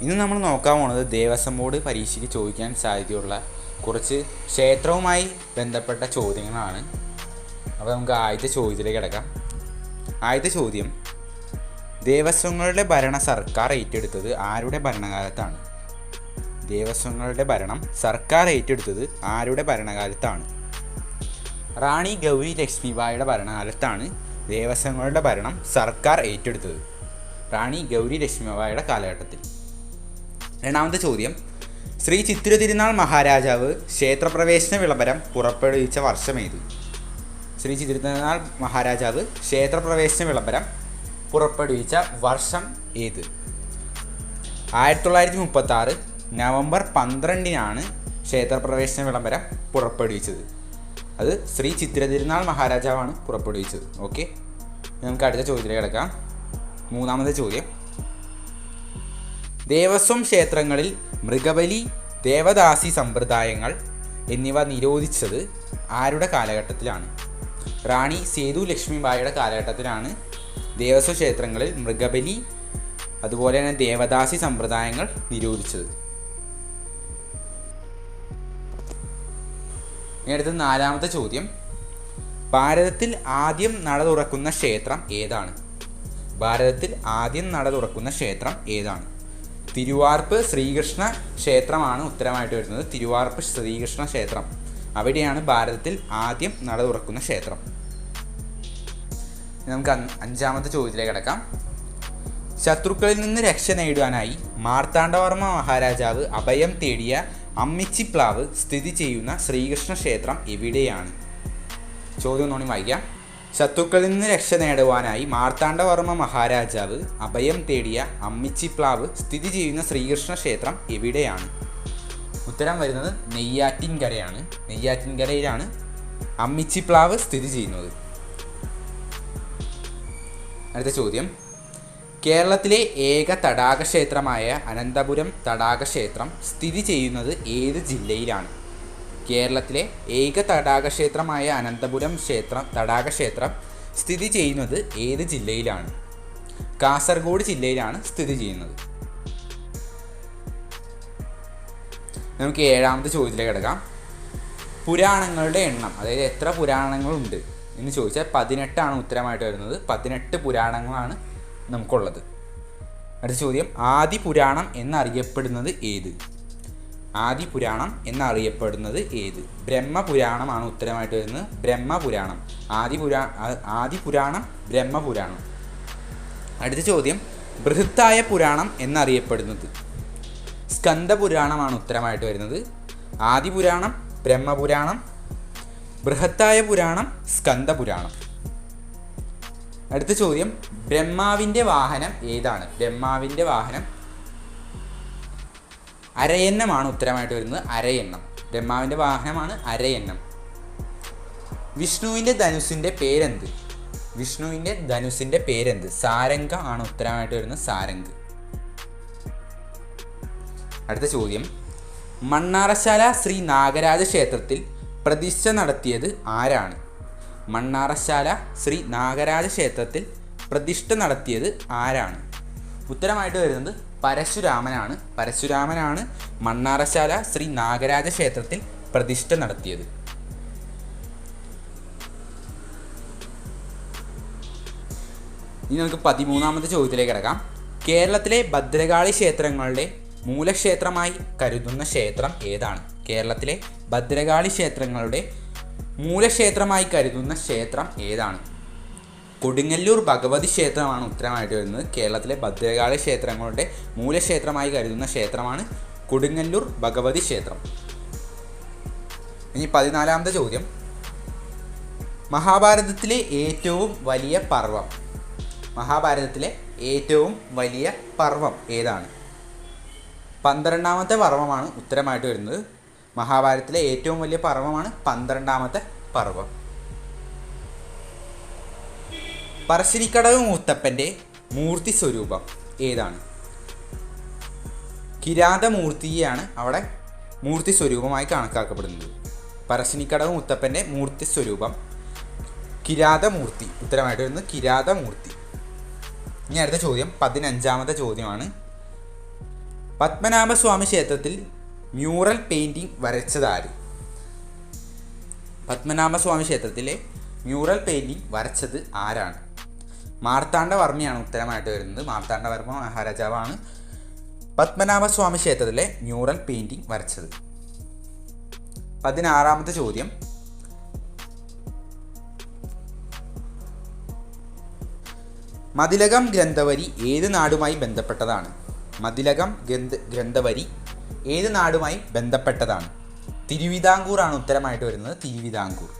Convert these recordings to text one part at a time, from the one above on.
ഇന്ന് നമ്മൾ നോക്കാൻ പോകുന്നത് ദേവസ്വം ബോർഡ് പരീക്ഷയ്ക്ക് ചോദിക്കാൻ സാധ്യതയുള്ള കുറച്ച് ക്ഷേത്രവുമായി ബന്ധപ്പെട്ട ചോദ്യങ്ങളാണ്. അപ്പോൾ നമുക്ക് ആദ്യത്തെ ചോദ്യത്തിലേക്ക് കിടക്കാം. ആദ്യത്തെ ചോദ്യം, ദേവസ്വങ്ങളുടെ ഭരണം സർക്കാർ ഏറ്റെടുത്തത് ആരുടെ ഭരണകാലത്താണ്? ദേവസ്വങ്ങളുടെ ഭരണം സർക്കാർ ഏറ്റെടുത്തത് ആരുടെ ഭരണകാലത്താണ്? റാണി ഗൗരി ലക്ഷ്മിബായിയുടെ ഭരണകാലത്താണ് ദേവസ്വങ്ങളുടെ ഭരണം സർക്കാർ ഏറ്റെടുത്തത്. റാണി ഗൗരി ലക്ഷ്മിബായിയുടെ കാലഘട്ടത്തിൽ. രണ്ടാമത്തെ ചോദ്യം, ശ്രീ ചിത്തിര തിരുനാൾ മഹാരാജാവ് ക്ഷേത്രപ്രവേശന വിളംബരം പുറപ്പെടുവിച്ച വർഷമേത്? ശ്രീ ചിത്തിര തിരുനാൾ മഹാരാജാവ് ക്ഷേത്രപ്രവേശന വിളംബരം പുറപ്പെടുവിച്ച വർഷം ഏത്? 1936 നവംബർ 12-നാണ് ക്ഷേത്രപ്രവേശന വിളംബരം പുറപ്പെടുവിച്ചത്. അത് ശ്രീ ചിത്തിര തിരുനാൾ മഹാരാജാവാണ് പുറപ്പെടുവിച്ചത്. ഓക്കെ, നമുക്ക് അടുത്ത ചോദ്യത്തിലേക്ക് കിടക്കാം. മൂന്നാമത്തെ ചോദ്യം, ദേവസ്വം ക്ഷേത്രങ്ങളിൽ മൃഗബലി, ദേവദാസി സമ്പ്രദായങ്ങൾ എന്നിവ നിരോധിച്ചത് ആരുടെ കാലഘട്ടത്തിലാണ്? റാണി സേതു ലക്ഷ്മിബായിയുടെ കാലഘട്ടത്തിലാണ് ദേവസ്വം ക്ഷേത്രങ്ങളിൽ മൃഗബലി അതുപോലെ തന്നെ ദേവദാസി സമ്പ്രദായങ്ങൾ നിരോധിച്ചത്. ഇനി അടുത്ത നാലാമത്തെ ചോദ്യം, ഭാരതത്തിൽ ആദ്യം നട തുറക്കുന്ന ക്ഷേത്രം ഏതാണ്? ഭാരതത്തിൽ ആദ്യം നട തുറക്കുന്ന ക്ഷേത്രം ഏതാണ്? തിരുവാർപ്പ് ശ്രീകൃഷ്ണ ക്ഷേത്രമാണ് ഉത്തരമായിട്ട് വരുന്നത്. തിരുവാർപ്പ് ശ്രീകൃഷ്ണ ക്ഷേത്രം, അവിടെയാണ് ഭാരതത്തിൽ ആദ്യം നട തുറക്കുന്ന ക്ഷേത്രം. നമുക്ക് അഞ്ചാമത്തെ ചോദ്യത്തിലേക്ക് കിടക്കാം. ശത്രുക്കളിൽ നിന്ന് രക്ഷ നേടുവാനായി മാർത്താണ്ഡവർമ്മ മഹാരാജാവ് അഭയം തേടിയ അമ്മിച്ചിപ്ലാവ് സ്ഥിതി ചെയ്യുന്ന ശ്രീകൃഷ്ണ ക്ഷേത്രം എവിടെയാണ്? ചോദ്യം ഒന്നുകൂടി വായിക്കാം. ശത്രുക്കളിൽ നിന്ന് രക്ഷ നേടുവാനായി മാർത്താണ്ഡവർമ്മ മഹാരാജാവ് അഭയം തേടിയ അമ്മിച്ചിപ്ലാവ് സ്ഥിതി ചെയ്യുന്ന ശ്രീകൃഷ്ണ ക്ഷേത്രം എവിടെയാണ്? ഉത്തരം വരുന്നത് നെയ്യാറ്റിൻകരയാണ്. നെയ്യാറ്റിൻകരയിലാണ് അമ്മിച്ചിപ്ലാവ് സ്ഥിതി ചെയ്യുന്നത്. അടുത്ത ചോദ്യം, കേരളത്തിലെ ഏക തടാക ക്ഷേത്രമായ അനന്തപുരം തടാക ക്ഷേത്രം സ്ഥിതി ചെയ്യുന്നത് ഏത് ജില്ലയിലാണ്? കേരളത്തിലെ ഏക തടാക ക്ഷേത്രമായ അനന്തപുരം തടാക ക്ഷേത്രം സ്ഥിതി ചെയ്യുന്നത് ഏത് ജില്ലയിലാണ്? കാസർഗോഡ് ജില്ലയിലാണ് സ്ഥിതി ചെയ്യുന്നത്. നമുക്ക് ഏഴാമത്തെ ചോദ്യത്തിലേക്ക് കിടക്കാം. പുരാണങ്ങളുടെ എണ്ണം, അതായത് എത്ര പുരാണങ്ങളുണ്ട് എന്ന് ചോദിച്ചാൽ 18 ഉത്തരമായിട്ട് വരുന്നത്. 18 പുരാണങ്ങളാണ് നമുക്കുള്ളത്. അടുത്ത ചോദ്യം, ആദി പുരാണം എന്നറിയപ്പെടുന്നത് ഏത്? ആദി പുരാണം എന്നറിയപ്പെടുന്നത് ഏത്? ബ്രഹ്മപുരാണമാണ് ഉത്തരമായിട്ട് വരുന്നത്. ബ്രഹ്മപുരാണം, ആദി പുരാണം ബ്രഹ്മപുരാണം. അടുത്ത ചോദ്യം, ബൃഹത്തായ പുരാണം എന്നറിയപ്പെടുന്നത്? സ്കന്ദപുരാണമാണ് ഉത്തരമായിട്ട് വരുന്നത്. ആദി പുരാണം ബ്രഹ്മപുരാണം, ബൃഹത്തായ പുരാണം സ്കന്ദപുരാണം. അടുത്ത ചോദ്യം, ബ്രഹ്മാവിൻ്റെ വാഹനം ഏതാണ്? ബ്രഹ്മാവിൻ്റെ വാഹനം അരയന്നമാണ് ഉത്തരമായിട്ട് വരുന്നത്. അരയന്നം, ബ്രഹ്മാവിൻ്റെ വാഹനമാണ് അരയന്നം. വിഷ്ണുവിൻ്റെ ധനുസിൻ്റെ പേരെന്ത്? വിഷ്ണുവിൻ്റെ ധനുസിൻ്റെ പേരെന്ത്? സാരംഗ ആണ് ഉത്തരമായിട്ട് വരുന്നത്. സാരംഗ്. അടുത്ത ചോദ്യം, മണ്ണാറശാല ശ്രീ നാഗരാജ ക്ഷേത്രത്തിൽ പ്രതിഷ്ഠ നടത്തിയത് ആരാണ്? മണ്ണാറശാല ശ്രീ നാഗരാജ ക്ഷേത്രത്തിൽ പ്രതിഷ്ഠ നടത്തിയത് ആരാണ്? ഉത്തരമായിട്ട് വരുന്നത് പരശുരാമനാണ്. പരശുരാമനാണ് മണ്ണാറശാല ശ്രീ നാഗരാജ ക്ഷേത്രത്തിൽ പ്രതിഷ്ഠ നടത്തിയത്. ഇനി നമുക്ക് 13ാമത്തെ ചോദ്യത്തിലേക്ക് കിടക്കാം. കേരളത്തിലെ ഭദ്രകാളി ക്ഷേത്രങ്ങളുടെ മൂലക്ഷേത്രമായി കരുതുന്ന ക്ഷേത്രം ഏതാണ്? കേരളത്തിലെ ഭദ്രകാളി ക്ഷേത്രങ്ങളുടെ മൂലക്ഷേത്രമായി കരുതുന്ന ക്ഷേത്രം ഏതാണ്? കൊടുങ്ങല്ലൂർ ഭഗവതി ക്ഷേത്രമാണ് ഉത്തരമായിട്ട് വരുന്നത്. കേരളത്തിലെ ഭദ്രകാളി ക്ഷേത്രങ്ങളുടെ മൂലക്ഷേത്രമായി കരുതുന്ന ക്ഷേത്രമാണ് കൊടുങ്ങല്ലൂർ ഭഗവതി ക്ഷേത്രം. ഇനി 14ാമത്തെ ചോദ്യം, മഹാഭാരതത്തിലെ ഏറ്റവും വലിയ പർവ്വം? മഹാഭാരതത്തിലെ ഏറ്റവും വലിയ പർവ്വം ഏതാണ്? 12ാമത്തെ പർവ്വമാണ് ഉത്തരമായിട്ട് വരുന്നത്. മഹാഭാരതത്തിലെ ഏറ്റവും വലിയ പർവ്വമാണ് 12ാമത്തെ പർവ്വം. പറശ്ശിനിക്കടവ് മുത്തപ്പൻ്റെ മൂർത്തി സ്വരൂപം ഏതാണ്? കിരാതമൂർത്തിയാണ് അവിടെ മൂർത്തി സ്വരൂപമായി കണക്കാക്കപ്പെടുന്നത്. പറശ്ശിനിക്കടവ് മുത്തപ്പൻ്റെ മൂർത്തി സ്വരൂപം കിരാതമൂർത്തി, ഉത്തരമായിട്ട് വരുന്നത് കിരാതമൂർത്തി. ഇനി അടുത്ത ചോദ്യം 15ാമത്തെ ചോദ്യമാണ്. പത്മനാഭസ്വാമി ക്ഷേത്രത്തിൽ മ്യൂറൽ പെയിൻറ്റിംഗ് വരച്ചതാര്? പത്മനാഭസ്വാമി ക്ഷേത്രത്തിലെ മ്യൂറൽ പെയിൻറ്റിംഗ് വരച്ചത് ആരാണ്? മാർത്താണ്ഡവർമ്മയാണ് ഉത്തരമായിട്ട് വരുന്നത്. മാർത്താണ്ഡവർമ്മ മഹാരാജാവാണ് പത്മനാഭസ്വാമി ക്ഷേത്രത്തിലെ മ്യൂറൽ പെയിൻറ്റിംഗ് വരച്ചത്. 16ാമത്തെ ചോദ്യം, മതിലകം ഗ്രന്ഥവരി ഏത് നാടുമായി ബന്ധപ്പെട്ടതാണ്? മതിലകം ഗ്രന്ഥവരി ഏത് നാടുമായി ബന്ധപ്പെട്ടതാണ്? തിരുവിതാംകൂർ ആണ് ഉത്തരമായിട്ട് വരുന്നത്. തിരുവിതാംകൂർ.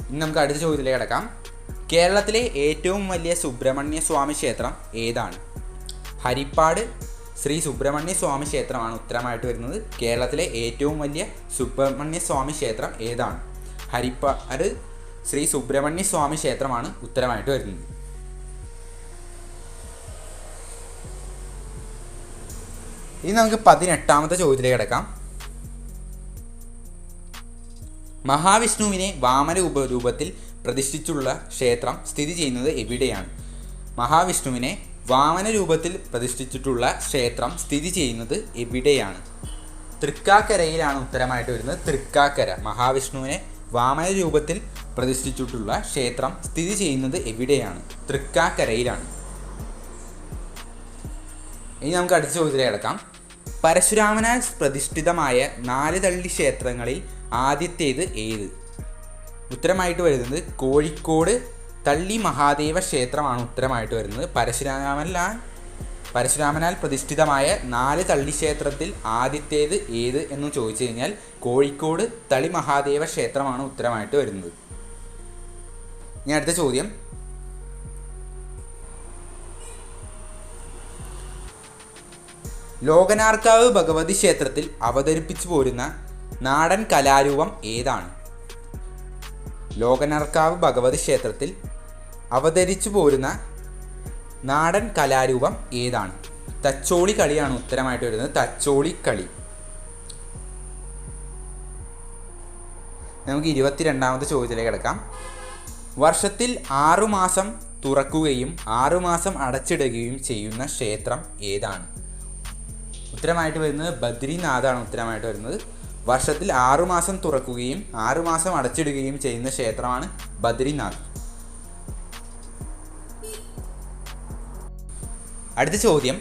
ഇനി നമുക്ക് അടുത്ത ചോദ്യത്തിലേക്ക് കിടക്കാം. കേരളത്തിലെ ഏറ്റവും വലിയ സുബ്രഹ്മണ്യ സ്വാമി ക്ഷേത്രം ഏതാണ്? ഹരിപ്പാട് ശ്രീ സുബ്രഹ്മണ്യ സ്വാമി ക്ഷേത്രമാണ് ഉത്തരമായിട്ട് വരുന്നത്. കേരളത്തിലെ ഏറ്റവും വലിയ സുബ്രഹ്മണ്യ സ്വാമി ക്ഷേത്രം ഏതാണ്? ഹരിപ്പാട് ശ്രീ സുബ്രഹ്മണ്യ സ്വാമി ക്ഷേത്രമാണ് ഉത്തരമായിട്ട് വരുന്നത്. ഇനി നമുക്ക് 18ാമത്തെ ചോദ്യത്തിലേക്ക് കിടക്കാം. മഹാവിഷ്ണുവിനെ വാമന രൂപത്തിൽ പ്രതിഷ്ഠിച്ചുള്ള ക്ഷേത്രം സ്ഥിതി ചെയ്യുന്നത് എവിടെയാണ്? മഹാവിഷ്ണുവിനെ വാമന രൂപത്തിൽ പ്രതിഷ്ഠിച്ചിട്ടുള്ള ക്ഷേത്രം സ്ഥിതി ചെയ്യുന്നത് എവിടെയാണ്? തൃക്കാക്കരയിലാണ് ഉത്തരമായിട്ട് വരുന്നത്. തൃക്കാക്കര. മഹാവിഷ്ണുവിനെ വാമന രൂപത്തിൽ പ്രതിഷ്ഠിച്ചിട്ടുള്ള ക്ഷേത്രം സ്ഥിതി ചെയ്യുന്നത് എവിടെയാണ്? തൃക്കാക്കരയിലാണ്. ഇനി നമുക്ക് അടുത്ത ചോദ്യത്തിലേക്ക് കിടക്കാം. പരശുരാമനാൽ പ്രതിഷ്ഠിതമായ 4 തള്ളി ക്ഷേത്രങ്ങളിൽ ആദ്യത്തേത് ഏത്? ഉത്തരമായിട്ട് വരുന്നത് കോഴിക്കോട് തള്ളി മഹാദേവ ക്ഷേത്രമാണ് ഉത്തരമായിട്ട് വരുന്നത്. പരശുരാമനാൽ പ്രതിഷ്ഠിതമായ 4 തള്ളി ക്ഷേത്രത്തിൽ ആദ്യത്തേത് ഏത് എന്ന് ചോദിച്ചു കഴിഞ്ഞാൽ കോഴിക്കോട് തളി മഹാദേവ ക്ഷേത്രമാണ് ഉത്തരമായിട്ട് വരുന്നത്. ഇനി അടുത്ത ചോദ്യം, ലോകനാർക്കാവ് ഭഗവതി ക്ഷേത്രത്തിൽ അവതരിപ്പിച്ചു പോരുന്ന നാടൻ കലാരൂപം ഏതാണ്? ലോകനാർക്കാവ് ഭഗവതി ക്ഷേത്രത്തിൽ അവതരിച്ചു പോരുന്ന നാടൻ കലാരൂപം ഏതാണ്? തച്ചോളി കളിയാണ് ഉത്തരമായിട്ട് വരുന്നത്. തച്ചോളി കളി. നമുക്ക് 22ാമത്തെ ചോദ്യത്തിലേക്ക് കിടക്കാം. വർഷത്തിൽ 6 മാസം തുറക്കുകയും 6 മാസം അടച്ചിടുകയും ചെയ്യുന്ന ക്ഷേത്രം ഏതാണ്? ഉത്തരമായിട്ട് വരുന്നത് ബദ്രിനാഥാണ് ഉത്തരമായിട്ട് വരുന്നത്. വർഷത്തിൽ 6 മാസം തുറക്കുകയും 6 മാസം അടച്ചിടുകയും ചെയ്യുന്ന ക്ഷേത്രമാണ് ബദ്രിനാഥ്. അടുത്ത ചോദ്യം,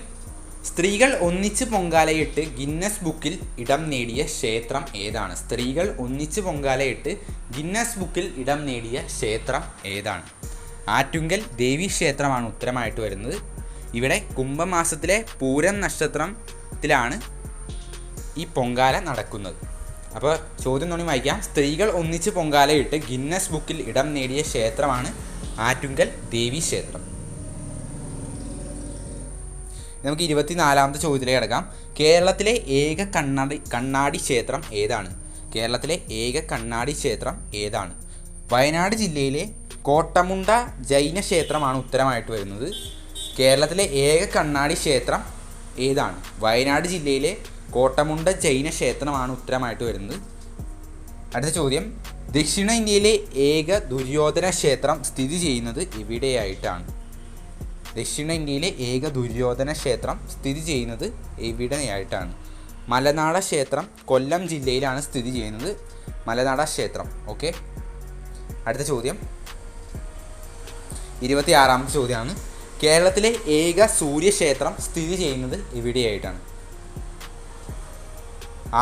സ്ത്രീകൾ ഒന്നിച്ച് പൊങ്കാലയിട്ട് ഗിന്നസ് ബുക്കിൽ ഇടം നേടിയ ക്ഷേത്രം ഏതാണ്? സ്ത്രീകൾ ഒന്നിച്ച് പൊങ്കാലയിട്ട് ഗിന്നസ് ബുക്കിൽ ഇടം നേടിയ ക്ഷേത്രം ഏതാണ്? ആറ്റുങ്കൽ ദേവി ക്ഷേത്രമാണ് ഉത്തരമായിട്ട് വരുന്നത്. ഇവിടെ കുംഭമാസത്തിലെ പൂരം നക്ഷത്രത്തിലാണ് ഈ പൊങ്കാല നടക്കുന്നത്. അപ്പോൾ ചോദ്യം തോന്നി വായിക്കാം. സ്ത്രീകൾ ഒന്നിച്ച് പൊങ്കാലയിട്ട് ഗിന്നസ് ബുക്കിൽ ഇടം നേടിയ ക്ഷേത്രമാണ് ആറ്റുങ്കൽ ദേവി ക്ഷേത്രം. നമുക്ക് 24ാമത്തെ ചോദ്യത്തിലേക്ക് കിടക്കാം. കേരളത്തിലെ ഏക കണ്ണാടി ക്ഷേത്രം ഏതാണ്? കേരളത്തിലെ ഏക കണ്ണാടി ക്ഷേത്രം ഏതാണ്? വയനാട് ജില്ലയിലെ കോട്ടമുണ്ട ജൈന ക്ഷേത്രമാണ് ഉത്തരമായിട്ട് വരുന്നത്. കേരളത്തിലെ ഏക കണ്ണാടി ക്ഷേത്രം ഏതാണ്? വയനാട് ജില്ലയിലെ കോട്ടമുണ്ട ജൈന ക്ഷേത്രമാണ് ഉത്തരമായിട്ട് വരുന്നത്. അടുത്ത ചോദ്യം, ദക്ഷിണ ഇന്ത്യയിലെ ഏക ദുര്യോധന ക്ഷേത്രം സ്ഥിതി ചെയ്യുന്നത് എവിടെയായിട്ടാണ്? ദക്ഷിണ ഇന്ത്യയിലെ ഏക ദുര്യോധന ക്ഷേത്രം സ്ഥിതി ചെയ്യുന്നത് എവിടെയായിട്ടാണ്? മലനാട ക്ഷേത്രം കൊല്ലം ജില്ലയിലാണ് സ്ഥിതി ചെയ്യുന്നത്. മലനാട ക്ഷേത്രം. ഓക്കെ. അടുത്ത ചോദ്യം 26ാമത്തെ ചോദ്യമാണ്. കേരളത്തിലെ ഏക സൂര്യക്ഷേത്രം സ്ഥിതി ചെയ്യുന്നത് എവിടെയായിട്ടാണ്?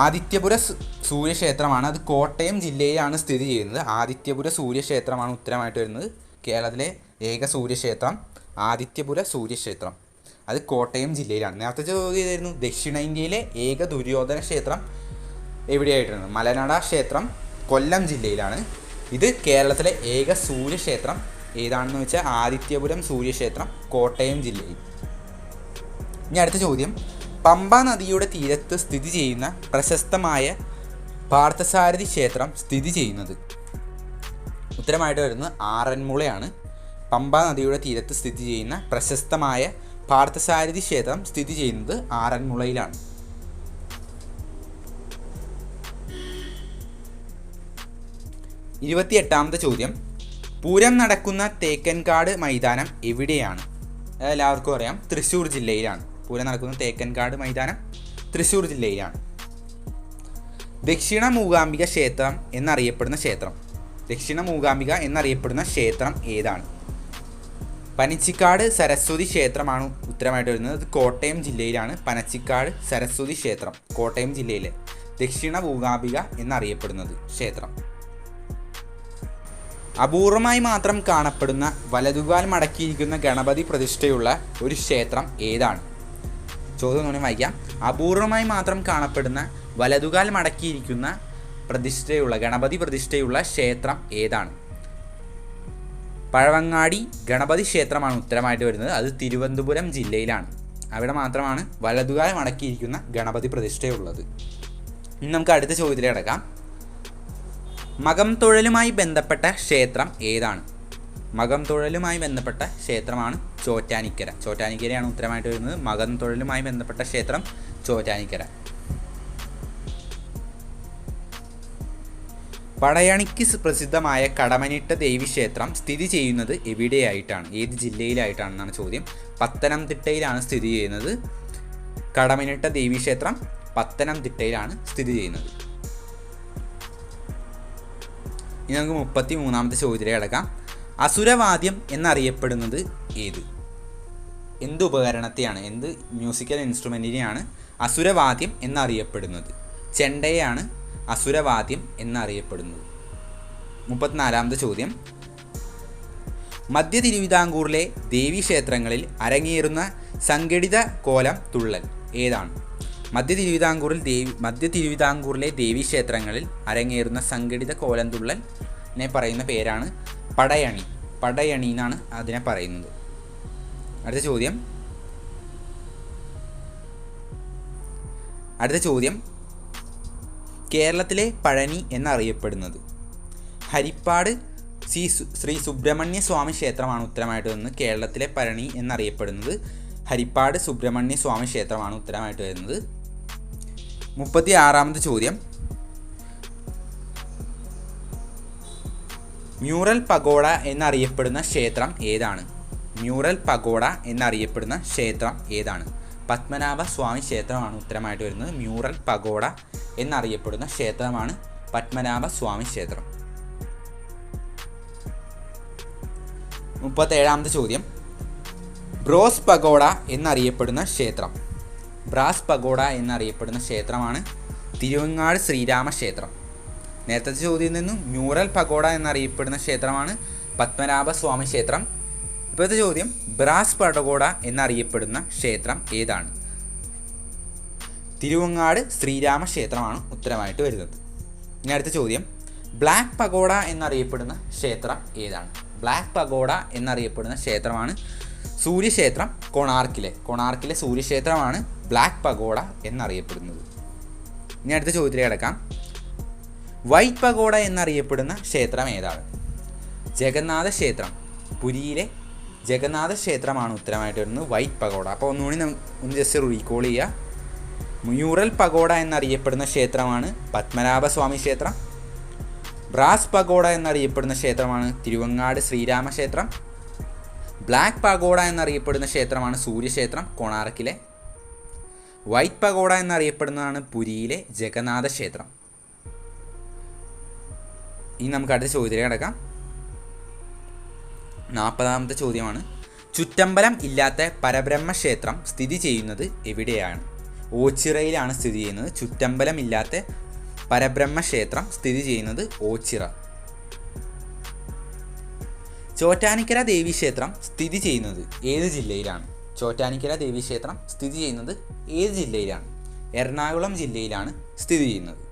ആദിത്യപുര സൂര്യക്ഷേത്രമാണ്. അത് കോട്ടയം ജില്ലയിലാണ് സ്ഥിതി ചെയ്യുന്നത്. ആദിത്യപുര സൂര്യക്ഷേത്രമാണ് ഉത്തരമായിട്ട് വരുന്നത്. കേരളത്തിലെ ഏക സൂര്യക്ഷേത്രം ആദിത്യപുര സൂര്യക്ഷേത്രം, അത് കോട്ടയം ജില്ലയിലാണ്. നേരത്തെ ചോദ്യം ചെയ്തിരുന്നു ദക്ഷിണ ഇന്ത്യയിലെ ഏക ദുര്യോധന ക്ഷേത്രം എവിടെയായിട്ടാണ്? മലനാട ക്ഷേത്രം കൊല്ലം ജില്ലയിലാണ്. ഇത് കേരളത്തിലെ ഏക സൂര്യക്ഷേത്രം ഏതാണെന്ന് വെച്ചാൽ ആദിത്യപുരം സൂര്യക്ഷേത്രം കോട്ടയം ജില്ലയിൽ. ഇനി അടുത്ത ചോദ്യം, പമ്പ നദിയുടെ തീരത്ത് സ്ഥിതി ചെയ്യുന്ന പ്രശസ്തമായ പാർത്ഥസാരഥി ക്ഷേത്രം സ്ഥിതി ചെയ്യുന്നത്? ഉത്തരമായിട്ട് വരുന്നത് ആറന്മുളയാണ്. പമ്പ നദിയുടെ തീരത്ത് സ്ഥിതി ചെയ്യുന്ന പ്രശസ്തമായ പാർത്ഥസാരഥി ക്ഷേത്രം സ്ഥിതി ചെയ്യുന്നത് ആറന്മുളയിലാണ്. ഇരുപത്തിയെട്ടാമത്തെ ചോദ്യം, പൂരം നടക്കുന്ന തേക്കൻകാട് മൈതാനം എവിടെയാണ്? എല്ലാവർക്കും അറിയാം, തൃശ്ശൂർ ജില്ലയിലാണ് പൂരം നടക്കുന്ന തേക്കൻകാട് മൈതാനം തൃശ്ശൂർ ജില്ലയിലാണ്. ദക്ഷിണ മൂകാംബിക ക്ഷേത്രം എന്നറിയപ്പെടുന്ന ക്ഷേത്രം. ദക്ഷിണ മൂകാംബിക എന്നറിയപ്പെടുന്ന ക്ഷേത്രം ഏതാണ്? പനച്ചിക്കാട് സരസ്വതി ക്ഷേത്രമാണ് ഉത്തരമായിട്ട് വരുന്നത്. ഇത് കോട്ടയം ജില്ലയിലാണ്. പനച്ചിക്കാട് സരസ്വതി ക്ഷേത്രം കോട്ടയം ജില്ലയിലെ ദക്ഷിണ മൂകാംബിക എന്നറിയപ്പെടുന്നത് ക്ഷേത്രം. അപൂർവമായി മാത്രം കാണപ്പെടുന്ന വലതുകാൽ മടക്കിയിരിക്കുന്ന ഗണപതി പ്രതിഷ്ഠയുള്ള ഒരു ക്ഷേത്രം ഏതാണ്? ചോദ്യം ഒന്നുകൂടി വായിക്കാം. അപൂർവമായി മാത്രം കാണപ്പെടുന്ന വലതുകാൽ മടക്കിയിരിക്കുന്ന ഗണപതി പ്രതിഷ്ഠയുള്ള ക്ഷേത്രം ഏതാണ്? പഴവങ്ങാടി ഗണപതി ക്ഷേത്രമാണ് ഉത്തരമായിട്ട് വരുന്നത്. അത് തിരുവനന്തപുരം ജില്ലയിലാണ്. അവിടെ മാത്രമാണ് വലതുകാൽ മടക്കിയിരിക്കുന്ന ഗണപതി പ്രതിഷ്ഠയുള്ളത്. ഇനി നമുക്ക് അടുത്ത ചോദ്യത്തിലേക്ക് കിടക്കാം. മകം തൊഴലുമായി ബന്ധപ്പെട്ട ക്ഷേത്രം ഏതാണ്? മകം തൊഴലുമായി ബന്ധപ്പെട്ട ക്ഷേത്രമാണ് ചോറ്റാനിക്കര. ചോറ്റാനിക്കരയാണ് ഉത്തരമായിട്ട് വരുന്നത്. മകം തൊഴലുമായി ബന്ധപ്പെട്ട ക്ഷേത്രം ചോറ്റാനിക്കര. പടയണിക്ക് പ്രസിദ്ധമായ കടമനിട്ട ദേവീക്ഷേത്രം സ്ഥിതി ചെയ്യുന്നത് എവിടെയായിട്ടാണ്? ഏത് ജില്ലയിലായിട്ടാണെന്നാണ് ചോദ്യം. പത്തനംതിട്ടയിലാണ് സ്ഥിതി ചെയ്യുന്നത്. കടമനിട്ട ദേവീക്ഷേത്രം പത്തനംതിട്ടയിലാണ് സ്ഥിതി ചെയ്യുന്നത്. ഇനി നമുക്ക് 33ാമത്തെ ചോദ്യത്തിലേക്ക് കിടക്കാം. അസുരവാദ്യം എന്നറിയപ്പെടുന്നത് ഏത്? എന്ത് ഉപകരണത്തെയാണ്, എന്ത് മ്യൂസിക്കൽ ഇൻസ്ട്രുമെൻറ്റിനെയാണ് അസുരവാദ്യം എന്നറിയപ്പെടുന്നത്? ചെണ്ടയാണ് അസുരവാദ്യം എന്നറിയപ്പെടുന്നത്. 34ാമത്തെ ചോദ്യം. മധ്യ തിരുവിതാംകൂറിലെ ദേവീക്ഷേത്രങ്ങളിൽ അരങ്ങേറുന്ന സംഘടിത കോലം തുള്ളൽ ഏതാണ്? മധ്യ തിരുവിതാംകൂറിലെ ദേവീക്ഷേത്രങ്ങളിൽ അരങ്ങേറുന്ന സംഘടിത കോലം തുള്ളലിനെ പറയുന്ന പേരാണ് പടയണി. പടയണി എന്നാണ് അതിനെ പറയുന്നത്. അടുത്ത ചോദ്യം. കേരളത്തിലെ പഴനി എന്നറിയപ്പെടുന്നത്? ഹരിപ്പാട് ശ്രീ സുബ്രഹ്മണ്യ സ്വാമി ക്ഷേത്രമാണ് ഉത്തരമായിട്ട് വരുന്നത്. കേരളത്തിലെ പഴനി എന്നറിയപ്പെടുന്നത് ഹരിപ്പാട് സുബ്രഹ്മണ്യ സ്വാമി ക്ഷേത്രമാണ് ഉത്തരമായിട്ട് വരുന്നത്. 36ാമത്തെ ചോദ്യം. മ്യൂറൽ പഗോഡ എന്നറിയപ്പെടുന്ന ക്ഷേത്രം ഏതാണ്? മ്യൂറൽ പഗോഡ എന്നറിയപ്പെടുന്ന ക്ഷേത്രം ഏതാണ്? പത്മനാഭ സ്വാമി ക്ഷേത്രമാണ് ഉത്തരമായിട്ട് വരുന്നത്. മ്യൂറൽ പഗോഡ എന്നറിയപ്പെടുന്ന ക്ഷേത്രമാണ് പത്മനാഭ സ്വാമി ക്ഷേത്രം. 37ാമത്തെ ചോദ്യം. ബ്രോസ് പഗോഡ എന്നറിയപ്പെടുന്ന ക്ഷേത്രം? ബ്രാസ് പഗോഡ എന്നറിയപ്പെടുന്ന ക്ഷേത്രമാണ് തിരുവങ്ങാട് ശ്രീരാമ ക്ഷേത്രം. നേരത്തെ ചോദ്യത്തിൽ നിന്നും മ്യൂറൽ പഗോഡ എന്നറിയപ്പെടുന്ന ക്ഷേത്രമാണ് പത്മനാഭ സ്വാമി ക്ഷേത്രം. ഇപ്പോഴത്തെ ചോദ്യം. ബ്രാസ് പഗോഡ എന്നറിയപ്പെടുന്ന ക്ഷേത്രം ഏതാണ്? തിരുവങ്ങാട് ശ്രീരാമ ക്ഷേത്രമാണ് ഉത്തരമായിട്ട് വരുന്നത്. ഇനി അടുത്ത ചോദ്യം. ബ്ലാക്ക് പഗോഡ എന്നറിയപ്പെടുന്ന ക്ഷേത്രം ഏതാണ്? ബ്ലാക്ക് പഗോഡ എന്നറിയപ്പെടുന്ന ക്ഷേത്രമാണ് സൂര്യക്ഷേത്രം കൊണാർക്കിലെ സൂര്യക്ഷേത്രമാണ് ബ്ലാക്ക് പഗോഡ എന്നറിയപ്പെടുന്നത്. ഇനി അടുത്ത ചോദ്യത്തിലേക്ക് കിടക്കാം. വൈറ്റ് പഗോഡ എന്നറിയപ്പെടുന്ന ക്ഷേത്രം ഏതാണ്? ജഗന്നാഥ ക്ഷേത്രം. പുരിയിലെ ജഗന്നാഥ ക്ഷേത്രമാണ് ഉത്തരമായിട്ട് വരുന്നത് വൈറ്റ് പഗോഡ. അപ്പോൾ ഒന്നുകൂടി ഒന്ന് ജസ്റ്റ് റീകോൾ ചെയ്യുക. മ്യൂറൽ പഗോഡ എന്നറിയപ്പെടുന്ന ക്ഷേത്രമാണ് പത്മനാഭസ്വാമി ക്ഷേത്രം. ബ്രാസ് പഗോഡ എന്നറിയപ്പെടുന്ന ക്ഷേത്രമാണ് തിരുവങ്ങാട് ശ്രീരാമ ക്ഷേത്രം. ബ്ലാക്ക് പഗോഡ എന്നറിയപ്പെടുന്ന ക്ഷേത്രമാണ് സൂര്യക്ഷേത്രം കൊണാർക്കിലെ. വൈറ്റ് പഗോഡ എന്നറിയപ്പെടുന്നതാണ് പുരിയിലെ ജഗന്നാഥ ക്ഷേത്രം. ഇനി നമുക്ക് അടുത്ത ചോദ്യത്തിലേക്ക് കിടക്കാം. 40ാമത്തെ ചോദ്യമാണ്. ചുറ്റമ്പലം ഇല്ലാത്ത പരബ്രഹ്മ ക്ഷേത്രം സ്ഥിതി ചെയ്യുന്നത് എവിടെയാണ്? ഓച്ചിറയിലാണ് സ്ഥിതി ചെയ്യുന്നത്. ചുറ്റമ്പലം ഇല്ലാത്ത പരബ്രഹ്മ ക്ഷേത്രം സ്ഥിതി ചെയ്യുന്നത് ഓച്ചിറ. ചോറ്റാനിക്കര ദേവീക്ഷേത്രം സ്ഥിതി ചെയ്യുന്നത് ഏത് ജില്ലയിലാണ്? ചോറ്റാനിക്കര ദേവീക്ഷേത്രം സ്ഥിതി ചെയ്യുന്നത് ഏത് ജില്ലയിലാണ്? എറണാകുളം ജില്ലയിലാണ് സ്ഥിതി ചെയ്യുന്നത്.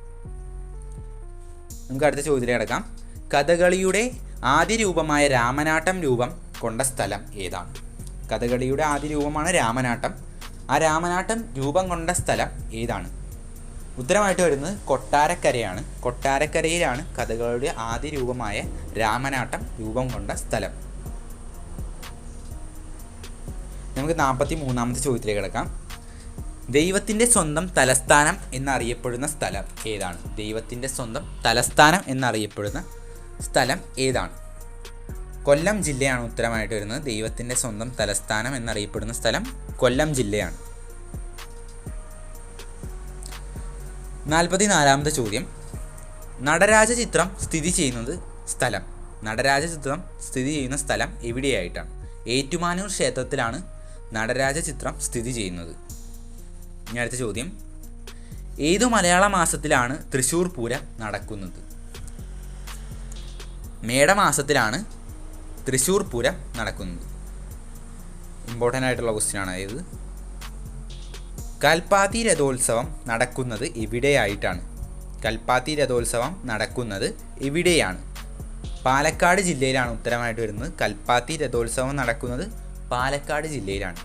നമുക്ക് അടുത്ത ചോദ്യത്തിലേക്ക് കിടക്കാം. കഥകളിയുടെ ആദ്യ രൂപമായ രാമനാട്ടം രൂപം കൊണ്ട സ്ഥലം ഏതാണ്? കഥകളിയുടെ ആദ്യ രൂപമാണ് രാമനാട്ടം. ആ രാമനാട്ടം രൂപം കൊണ്ട സ്ഥലം ഏതാണ്? ഉത്തരമായിട്ട് വരുന്നത് കൊട്ടാരക്കരയാണ്. കൊട്ടാരക്കരയിലാണ് കഥകളിയുടെ ആദ്യ രൂപമായ രാമനാട്ടം രൂപം കൊണ്ട സ്ഥലം. നമുക്ക് 43ാമത്തെ ചോദ്യത്തിലേക്ക് കിടക്കാം. ദൈവത്തിൻ്റെ സ്വന്തം തലസ്ഥാനം എന്നറിയപ്പെടുന്ന സ്ഥലം ഏതാണ്? ദൈവത്തിൻ്റെ സ്വന്തം തലസ്ഥാനം എന്നറിയപ്പെടുന്ന സ്ഥലം ഏതാണ്? കൊല്ലം ജില്ലയാണ് ഉത്തരമായിട്ട് വരുന്നത്. ദൈവത്തിൻ്റെ സ്വന്തം തലസ്ഥാനം എന്നറിയപ്പെടുന്ന സ്ഥലം കൊല്ലം ജില്ലയാണ്. 44-ാമത്തെ ചോദ്യം. നടരാജ ചിത്രം സ്ഥിതി ചെയ്യുന്നത് സ്ഥലം. നടരാജ ചിത്രം സ്ഥിതി ചെയ്യുന്ന സ്ഥലം എവിടെയായിട്ടാണ്? ഏറ്റുമാനൂർ ക്ഷേത്രത്തിലാണ് നടരാജ ചിത്രം സ്ഥിതി ചെയ്യുന്നത്. ഇനി അടുത്ത ചോദ്യം. ഏതു മലയാള മാസത്തിലാണ് തൃശ്ശൂർ പൂരം നടക്കുന്നത്? മേടമാസത്തിലാണ് തൃശ്ശൂർ പൂരം നടക്കുന്നത്. ഇമ്പോർട്ടൻ്റ് ആയിട്ടുള്ള ക്വസ്റ്റ്യൻ ആണ്. അതായത് കൽപ്പാത്തി രഥോത്സവം നടക്കുന്നത് എവിടെയായിട്ടാണ്? കൽപ്പാത്തി രഥോത്സവം നടക്കുന്നത് എവിടെയാണ്? പാലക്കാട് ജില്ലയിലാണ് ഉത്തരമായിട്ട് വരുന്നത്. കൽപ്പാത്തി രഥോത്സവം നടക്കുന്നത് പാലക്കാട് ജില്ലയിലാണ്.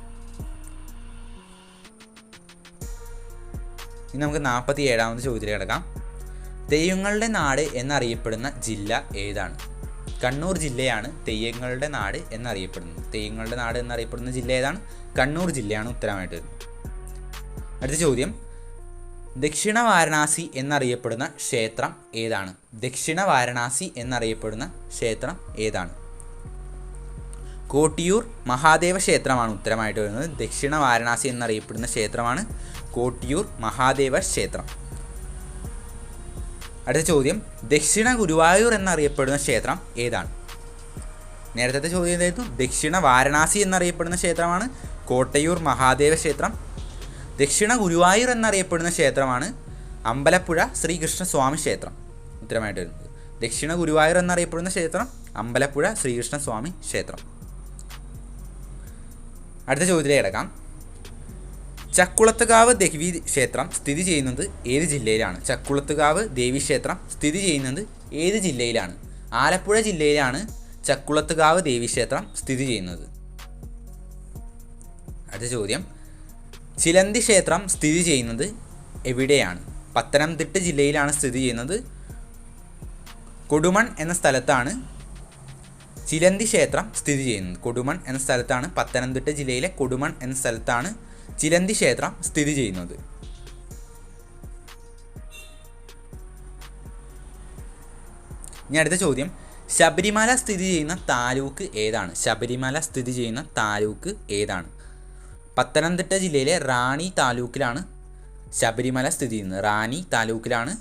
ഇനി നമുക്ക് 47-ാമത്തെ ചോദ്യത്തിലേക്ക് കിടക്കാം. തെയ്യങ്ങളുടെ നാട് എന്നറിയപ്പെടുന്ന ജില്ല ഏതാണ്? കണ്ണൂർ ജില്ലയാണ് തെയ്യങ്ങളുടെ നാട് എന്നറിയപ്പെടുന്നത്. തെയ്യങ്ങളുടെ നാട് എന്നറിയപ്പെടുന്ന ജില്ല ഏതാണ്? കണ്ണൂർ ജില്ലയാണ് ഉത്തരമായിട്ട് വരുന്നത്. അടുത്ത ചോദ്യം. ദക്ഷിണ വാരണാസി എന്നറിയപ്പെടുന്ന ക്ഷേത്രം ഏതാണ്? ദക്ഷിണ വാരണാസി എന്നറിയപ്പെടുന്ന ക്ഷേത്രം ഏതാണ്? കോട്ടിയൂർ മഹാദേവ ക്ഷേത്രമാണ് ഉത്തരമായിട്ട് വരുന്നത്. ദക്ഷിണ വാരണാസി എന്നറിയപ്പെടുന്ന ക്ഷേത്രമാണ് കോട്ടിയൂർ മഹാദേവ ക്ഷേത്രം. അടുത്ത ചോദ്യം. ദക്ഷിണ ഗുരുവായൂർ എന്നറിയപ്പെടുന്ന ക്ഷേത്രം ഏതാണ്? നേരത്തെ ചോദ്യം എന്തായിരുന്നു? ദക്ഷിണ വാരണാസി എന്നറിയപ്പെടുന്ന ക്ഷേത്രമാണ് കോട്ടയൂർ മഹാദേവ ക്ഷേത്രം. ദക്ഷിണ ഗുരുവായൂർ എന്നറിയപ്പെടുന്ന ക്ഷേത്രമാണ് അമ്പലപ്പുഴ ശ്രീകൃഷ്ണസ്വാമി ക്ഷേത്രം ഉത്തരമായിട്ട് വരുന്നത്. ദക്ഷിണ ഗുരുവായൂർ എന്നറിയപ്പെടുന്ന ക്ഷേത്രം അമ്പലപ്പുഴ ശ്രീകൃഷ്ണസ്വാമി ക്ഷേത്രം. അടുത്ത ചോദ്യത്തിലേക്ക് കിടക്കാം. ചക്കുളത്തുകാവ് ദേവി ക്ഷേത്രം സ്ഥിതി ചെയ്യുന്നത് ഏത് ജില്ലയിലാണ്? ചക്കുളത്തുകാവ് ദേവി ക്ഷേത്രം സ്ഥിതി ചെയ്യുന്നത് ഏത് ജില്ലയിലാണ്? ആലപ്പുഴ ജില്ലയിലാണ് ചക്കുളത്തുകാവ് ദേവി ക്ഷേത്രം സ്ഥിതി ചെയ്യുന്നത്. അടുത്ത ചോദ്യം. ചിലന്തി ക്ഷേത്രം സ്ഥിതി ചെയ്യുന്നത് എവിടെയാണ്? പത്തനംതിട്ട ജില്ലയിലാണ് സ്ഥിതി ചെയ്യുന്നത്. കൊടുമൺ എന്ന സ്ഥലത്താണ് ചിലന്തി ക്ഷേത്രം സ്ഥിതി ചെയ്യുന്നത്. കൊടുമൺ എന്ന സ്ഥലത്താണ്, പത്തനംതിട്ട ജില്ലയിലെ കൊടുമൺ എന്ന സ്ഥലത്താണ് ചിലന്തി ക്ഷേത്രം സ്ഥിതി ചെയ്യുന്നത്. ഇനി അടുത്ത ചോദ്യം. ശബരിമല സ്ഥിതി ചെയ്യുന്ന താലൂക്ക് ഏതാണ്? ശബരിമല സ്ഥിതി ചെയ്യുന്ന താലൂക്ക് ഏതാണ്? പത്തനംതിട്ട ജില്ലയിലെ റാണി താലൂക്കിലാണ് ശബരിമല സ്ഥിതി ചെയ്യുന്നത്. റാണി താലൂക്കിലാണ്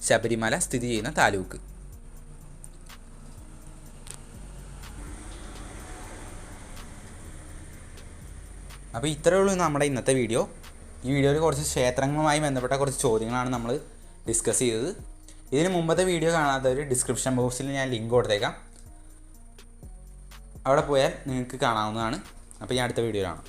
ശബരിമല സ്ഥിതി ചെയ്യുന്ന താലൂക്ക്. അപ്പോൾ ഇത്രയേ ഉള്ളൂ നമ്മുടെ ഇന്നത്തെ വീഡിയോ. ഈ വീഡിയോയിൽ കുറച്ച് ക്ഷേത്രങ്ങളുമായി ബന്ധപ്പെട്ട കുറച്ച് ചോദ്യങ്ങളാണ് നമ്മൾ ഡിസ്കസ് ചെയ്തത്. ഇതിന് മുമ്പത്തെ വീഡിയോ കാണാത്തവർ ഡിസ്ക്രിപ്ഷൻ ബോക്സിൽ ഞാൻ ലിങ്ക് കൊടുത്തേക്കാം. അവിടെ പോയാൽ നിങ്ങൾക്ക് കാണാവുന്നതാണ്. അപ്പോൾ ഞാൻ അടുത്ത വീഡിയോ കാണാം.